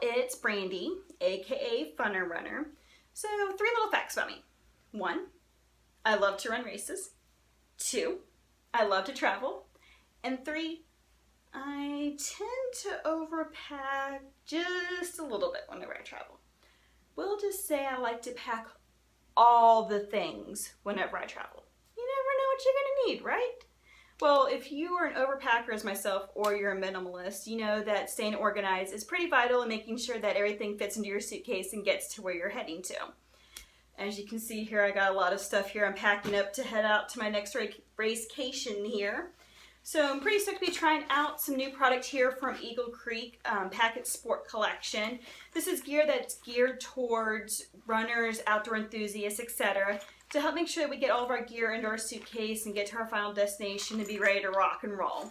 it's Brandy, aka Funner Runner. So 3 little facts about me. 1, I love to run races. 2, I love to travel. And 3, I tend to overpack just a little bit whenever I travel. We'll just say I like to pack all the things whenever I travel. You never know what you're gonna need, right? Well, if you are an overpacker as myself or you're a minimalist, you know that staying organized is pretty vital in making sure that everything fits into your suitcase and gets to where you're heading to. As you can see here, I got a lot of stuff here I'm packing up to head out to my next racecation here. So I'm pretty stoked to be trying out some new product here from Eagle Creek Packet Sport Collection. This is gear that's geared towards runners, outdoor enthusiasts, etc. to help make sure that we get all of our gear into our suitcase and get to our final destination and be ready to rock and roll.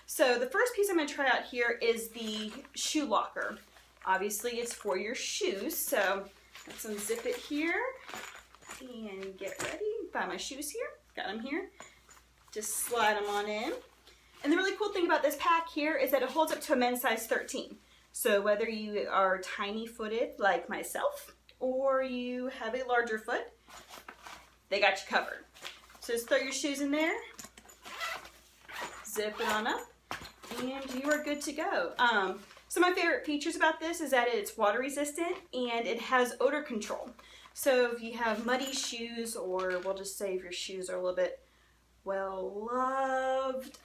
So the first piece I'm going to try out here is the shoe locker. Obviously it's for your shoes, so let's unzip it here and get ready. Find my shoes here, got them here. Just slide them on in. And the really cool thing about this pack here is that it holds up to a men's size 13. So whether you are tiny footed like myself or you have a larger foot, they got you covered. So just throw your shoes in there, zip it on up, and you are good to go. Some of my favorite features about this is that it's water resistant and it has odor control. So if you have muddy shoes, or we'll just say if your shoes are a little bit well loved,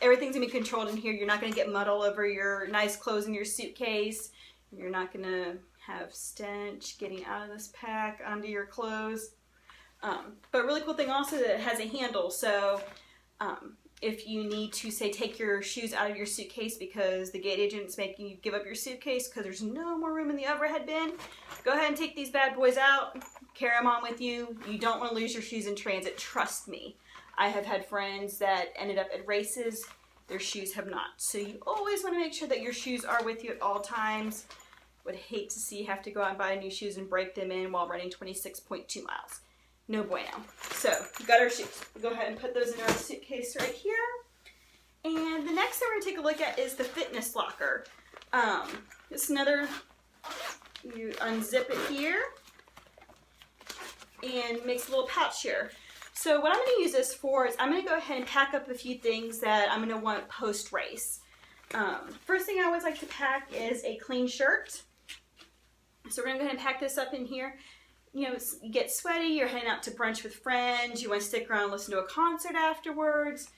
everything's gonna be controlled in here. You're not gonna get mud all over your nice clothes in your suitcase. You're not gonna have stench getting out of this pack onto your clothes. But a really cool thing also that it has a handle, so if you need to, say, take your shoes out of your suitcase because the gate agent's making you give up your suitcase because there's no more room in the overhead bin, go ahead and take these bad boys out, carry them on with you. You don't want to lose your shoes in transit, trust me. I have had friends that ended up at races, their shoes have not. So you always want to make sure that your shoes are with you at all times. Would hate to see you have to go out and buy new shoes and break them in while running 26.2 miles. No bueno. So, we got our shoes. We'll go ahead and put those in our suitcase right here. And the next thing we're going to take a look at is the fitness locker. It's another, you unzip it here and makes a little pouch here. So what I'm going to use this for is I'm going to go ahead and pack up a few things that I'm going to want post-race. First thing I always like to pack is a clean shirt. So we're going to go ahead and pack this up in here. You know, you get sweaty, you're heading out to brunch with friends, you want to stick around and listen to a concert afterwards.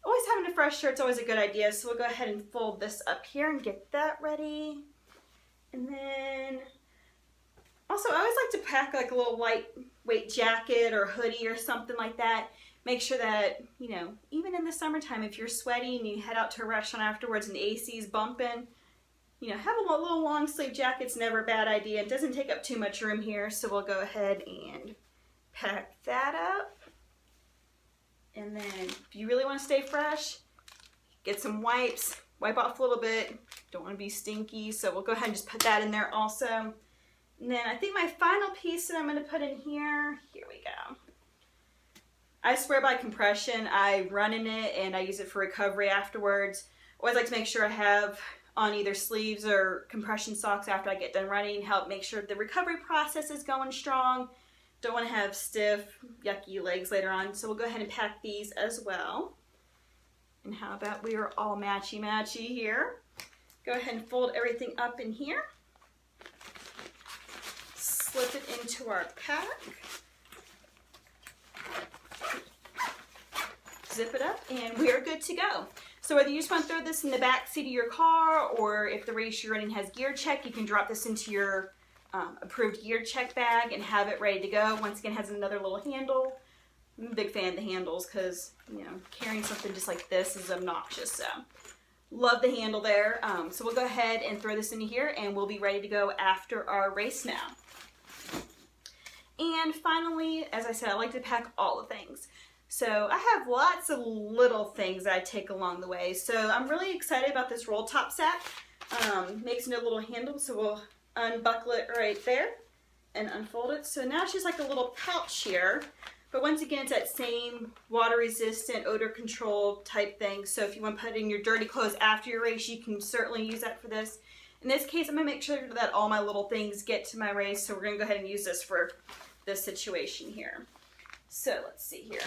Always having a fresh shirt's always a good idea, so we'll go ahead and fold this up here and get that ready. And then, also I always like to pack like a little lightweight jacket or hoodie or something like that. Make sure that, you know, even in the summertime, if you're sweaty and you head out to a restaurant afterwards and the AC's bumping, you know, have a little long sleeve jacket's never a bad idea. It doesn't take up too much room here, so we'll go ahead and pack that up. And then if you really want to stay fresh, get some wipes, wipe off a little bit. Don't want to be stinky, so we'll go ahead and just put that in there also. And then I think my final piece that I'm going to put in here we go. I swear by compression. I run in it and I use it for recovery afterwards. Always like to make sure I have on either sleeves or compression socks after I get done running, help make sure the recovery process is going strong. Don't want to have stiff, yucky legs later on, so we'll go ahead and pack these as well. And how about we are all matchy-matchy here. Go ahead and fold everything up in here. Slip it into our pack. Zip it up, and we are good to go. So whether you just want to throw this in the back seat of your car, or if the race you're running has gear check, you can drop this into your approved gear check bag and have it ready to go. Once again, it has another little handle. I'm a big fan of the handles because, you know, carrying something just like this is obnoxious. So love the handle there. So we'll go ahead and throw this into here and we'll be ready to go after our race now. And finally, as I said, I like to pack all the things. So I have lots of little things that I take along the way. So I'm really excited about this roll top sack. Makes a little handle, so we'll unbuckle it right there and unfold it. So now it's just like a little pouch here. But once again, it's that same water resistant, odor control type thing. So if you want to put it in your dirty clothes after your race, you can certainly use that for this. In this case, I'm gonna make sure that all my little things get to my race, so we're gonna go ahead and use this for this situation here. So let's see here.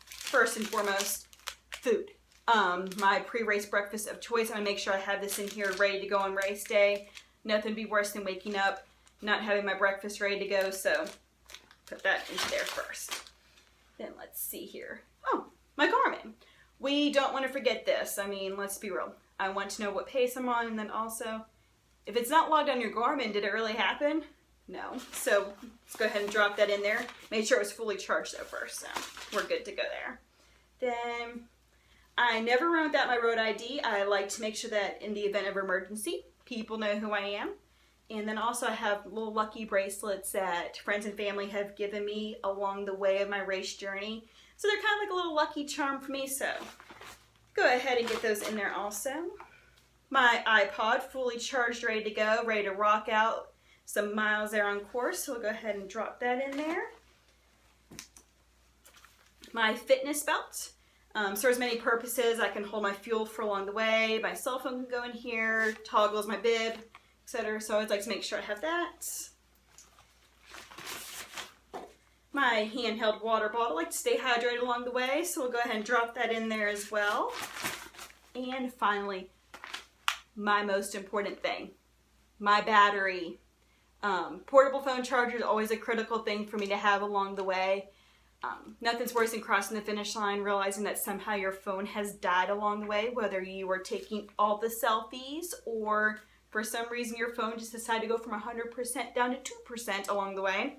First and foremost, food. My pre-race breakfast of choice. I'm gonna make sure I have this in here ready to go on race day. Nothing would be worse than waking up, not having my breakfast ready to go, so put that into there first. Then let's see here. Oh, my Garmin. We don't want to forget this. I mean, let's be real. I want to know what pace I'm on, and then also, if it's not logged on your Garmin, did it really happen? No. So let's go ahead and drop that in there. Make sure it was fully charged though first, so we're good to go there. Then I never run without my road ID. I like to make sure that in the event of emergency, people know who I am. And then also I have little lucky bracelets that friends and family have given me along the way of my race journey. So they're kind of like a little lucky charm for me, so go ahead and get those in there also. My iPod, fully charged, ready to go, ready to rock out some miles there on course, so we'll go ahead and drop that in there. My fitness belt serves many purposes. I can hold my fuel for along the way, my cell phone can go in here, toggles my bib, etc. So I always like to make sure I have that. My handheld water bottle, I like to stay hydrated along the way, so we'll go ahead and drop that in there as well. And finally, my most important thing, my battery. Portable phone charger is always a critical thing for me to have along the way. Nothing's worse than crossing the finish line, realizing that somehow your phone has died along the way, whether you were taking all the selfies or for some reason your phone just decided to go from 100% down to 2% along the way.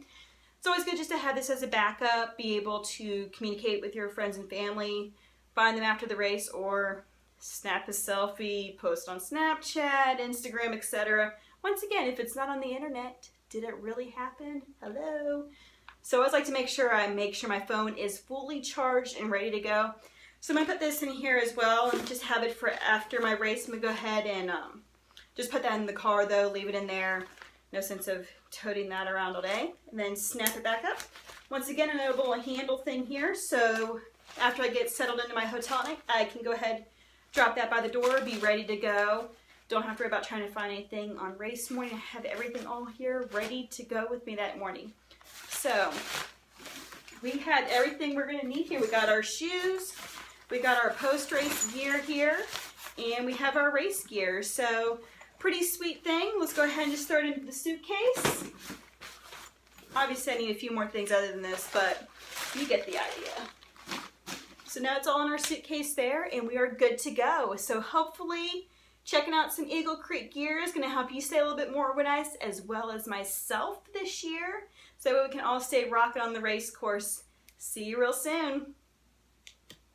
It's always good just to have this as a backup, be able to communicate with your friends and family, find them after the race, or snap a selfie, post on Snapchat, Instagram, etc. Once again, if it's not on the internet, did it really happen? Hello? So I always like to make sure my phone is fully charged and ready to go. So I'm going to put this in here as well and just have it for after my race. I'm going to go ahead and just put that in the car though, leave it in there. No sense of toting that around all day. And then snap it back up. Once again, another little handle thing here. So after I get settled into my hotel night, I can go ahead, drop that by the door, be ready to go. Don't have to worry about trying to find anything on race morning. I have everything all here ready to go with me that morning. So we had everything we're going to need here. We got our shoes, we got our post-race gear here, and we have our race gear. So pretty sweet thing. Let's go ahead and just throw it into the suitcase. Obviously I need a few more things other than this, but you get the idea. So now it's all in our suitcase there, and we are good to go. So hopefully checking out some Eagle Creek gear is going to help you stay a little bit more organized, as well as myself this year, so we can all stay rocking on the race course. See you real soon.